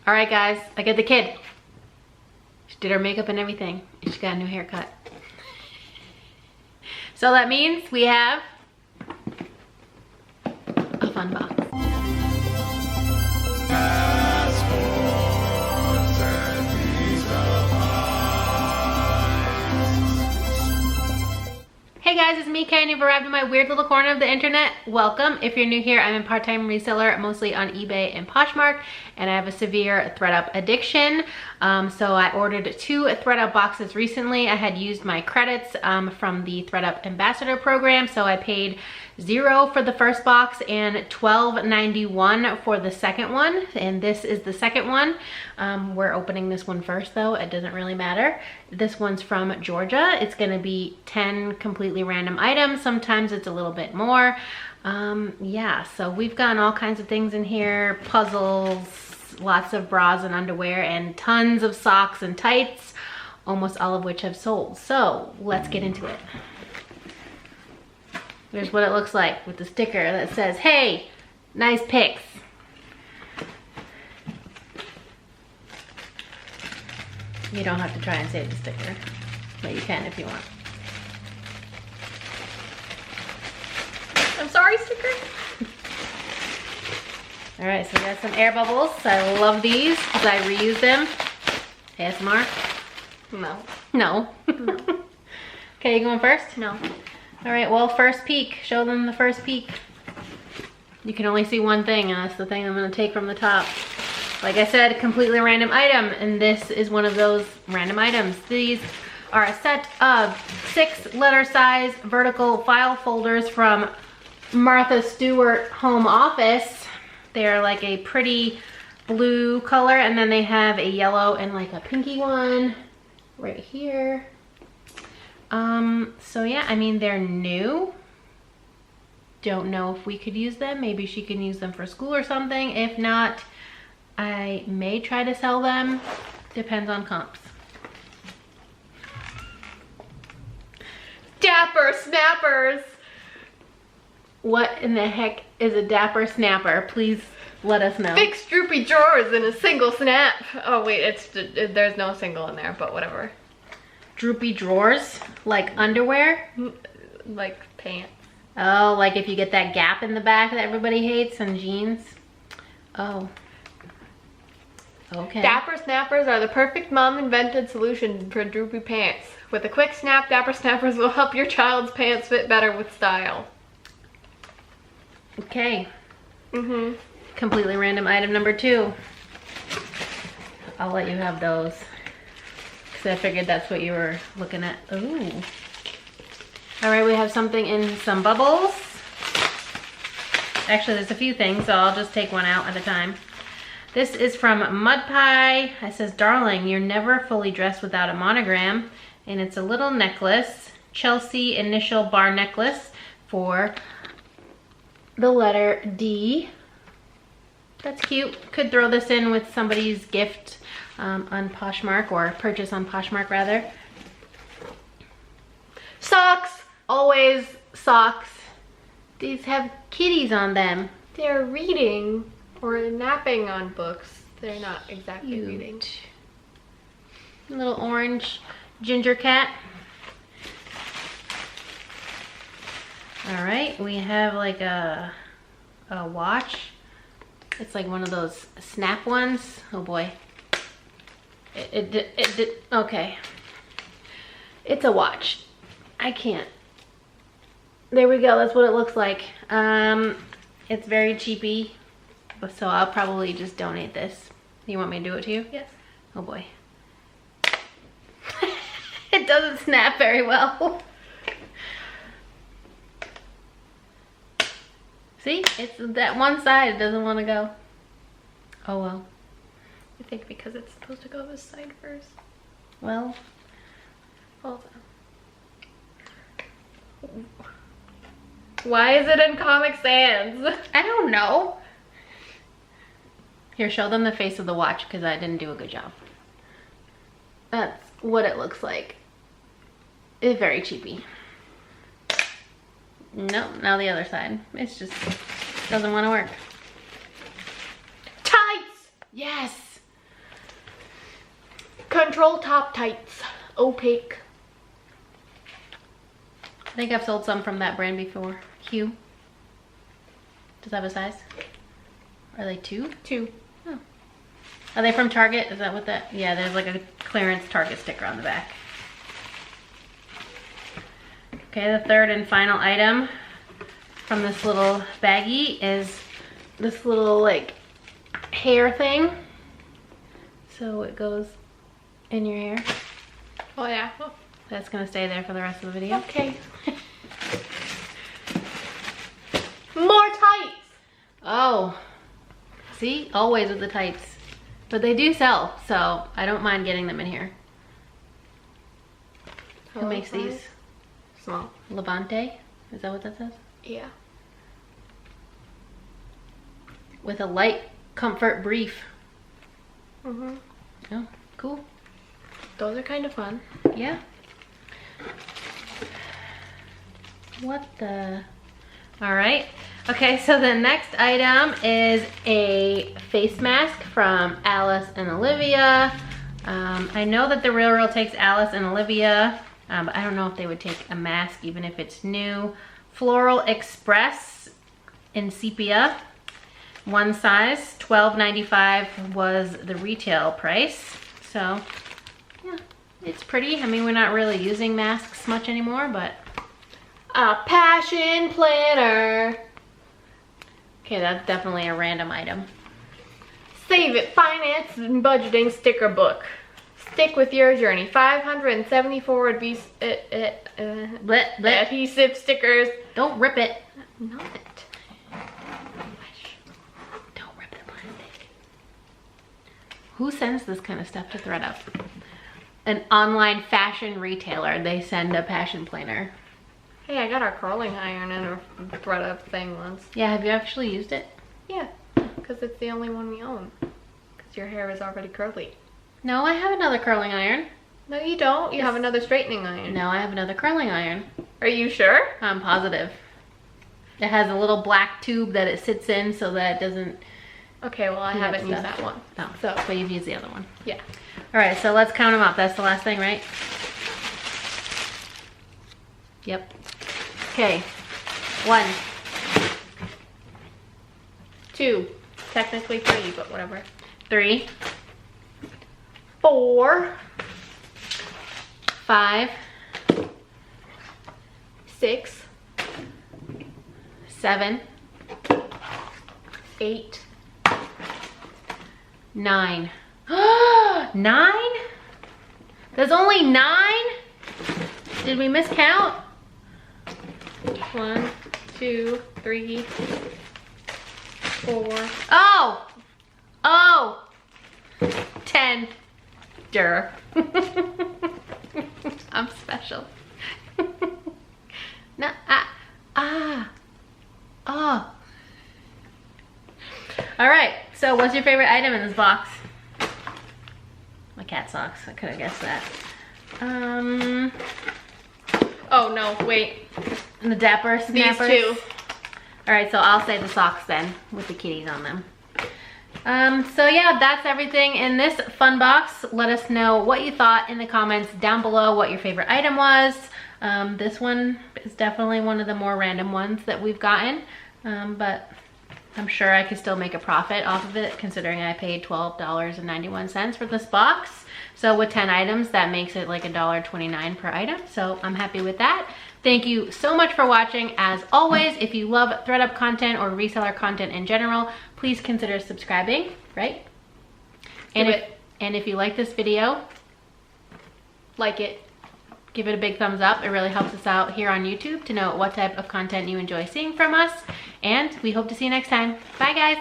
All right, guys, I got the kid. She did her makeup and everything, and she got a new haircut. So that means we have a fun box. Hey guys, it's me, Kay, and you've arrived in my weird little corner of the internet. Welcome. If you're new here, I'm a part-time reseller, mostly on eBay and Poshmark, and I have a severe Thredup addiction. So I ordered 2 Thredup boxes recently. I had used my credits from the Thredup Ambassador program, so I paid $0 for the first box and $12.91 for the second one, and this is the second one. We're opening this one first though, it doesn't really matter. This one's from Georgia. It's gonna be 10 completely random items. Sometimes it's a little bit more. Yeah, so we've gotten all kinds of things in here, puzzles, lots of bras and underwear, and tons of socks and tights, almost all of which have sold. So let's get into it. Here's what it looks like with the sticker that says, hey, nice pics. You don't have to try and save the sticker, but you can if you want. I'm sorry, sticker. All right, so we got some air bubbles. I love these because I reuse them. ASMR? No. No. No. Okay, you going first? No. All right, well, first peek. Show them the first peek. You can only see one thing, and that's the thing I'm gonna take from the top. Like I said, completely random item, and this is one of those random items. These are a set of 6 letter size vertical file folders from Martha Stewart Home Office. They're like a pretty blue color, and then they have a yellow and like a pinky one right here. So yeah, I mean, they're new. Don't know if we could use them. Maybe she can use them for school or something. If not, I may try to sell them. Depends on comps. Dapper snappers. What in the heck is a dapper snapper? Please let us know. Fix droopy drawers in a single snap. Oh wait, there's no single in there, but whatever. Droopy drawers? Like underwear? Like pants. Oh, like if you get that gap in the back that everybody hates on jeans? Oh. Okay. Dapper snappers are the perfect mom-invented solution for droopy pants. With a quick snap, Dapper snappers will help your child's pants fit better with style. Okay. Completely random item number 2. I'll let you have those. I figured that's what you were looking at. Ooh. All right, we have something in some bubbles. Actually, there's a few things, so I'll just take one out at a time. This is from Mud Pie. It says, darling, you're never fully dressed without a monogram. And it's a little necklace, Chelsea initial bar necklace for the letter D. That's cute. Could throw this in with somebody's gift on Poshmark, or purchase on Poshmark rather. Socks, always socks. These have kitties on them. They're reading or napping on books. They're not exactly Cute. reading. Little orange ginger cat. All right, we have like a watch. It's like one of those snap ones. Oh boy. Okay. It's a watch. I can't. There we go, that's what it looks like. It's very cheapy, so I'll probably just donate this. You want me to do it to you? Yes. Oh boy. It doesn't snap very well. See, it's that one side, it doesn't want to go. Oh well. I think because it's supposed to go this side first. Well, Hold on. Why is it in Comic Sans? I don't know. Here, show them the face of the watch because I didn't do a good job. That's what it looks like. It's very cheapy. No, now the other side. It's just doesn't want to work. Tights! Yes! Control top tights. Opaque. I think I've sold some from that brand before. Hue. Does that have a size? Are they 2? 2. Oh. Are they from Target? Is that what that? Yeah, there's like a clearance Target sticker on the back. Okay, the third and final item from this little baggie is this little like hair thing. So it goes in your hair. Oh yeah. That's gonna stay there for the rest of the video. Okay. More tights. Oh, see, always with the tights, but they do sell, so I don't mind getting them in here. Who makes these? Small. Levante, is that what that says? Yeah. With a light comfort brief. Mhm. Oh, cool. Those are kind of fun. Yeah. What the? All right. Okay, so the next item is a face mask from Alice and Olivia. I know that The Real takes Alice and Olivia, but I don't know if they would take a mask even if it's new. Floral Express in sepia. One size, $12.95 was the retail price. So, yeah, it's pretty. I mean, we're not really using masks much anymore, but. A passion planner. Okay, that's definitely a random item. Save It Finance and Budgeting Sticker Book. Stick with your journey. 574 adhesive stickers. Don't rip it. Not. Don't rip the plastic. Who sends this kind of stuff to Thredup? An online fashion retailer. They send a passion planner. Hey, I got our curling iron in a Thredup thing once. Yeah, have you actually used it? Yeah, because it's the only one we own. Because your hair is already curly. No, I have another curling iron. No, you don't. You have another straightening iron. No, I have another curling iron. Are you sure? I'm positive. It has a little black tube that it sits in so that it doesn't... Okay, well, I Yeah, haven't used stuff. that one. No, So, but you've used the other one. yeah. All right, so let's count them up. That's the last thing, right? Yep. Okay. 1. 2. Technically 3, but whatever. 3. 4. 5. 6. 7. 8. 9. 9? There's only 9? Did we miscount? 1, 2, 3, 4. Oh! Oh! 10. Durr. I'm special. No, oh. All right, so what's your favorite item in this box? My cat socks, I could have guessed that. Oh, no, wait. And the Dapper Snappers. These 2. All right, so I'll say the socks then with the kitties on them. So yeah, that's everything in this fun box. Let us know what you thought in the comments down below, what your favorite item was. This one is definitely one of the more random ones that we've gotten, but I'm sure I could still make a profit off of it considering I paid $12.91 for this box. So with 10 items, that makes it like $1.29 per item. So I'm happy with that. Thank you so much for watching. As always, if you love Thredup content or reseller content in general, please consider subscribing, right? And if you like this video, Like it. give it a big thumbs up. It really helps us out here on YouTube to know what type of content you enjoy seeing from us. And we hope to see you next time. Bye, guys.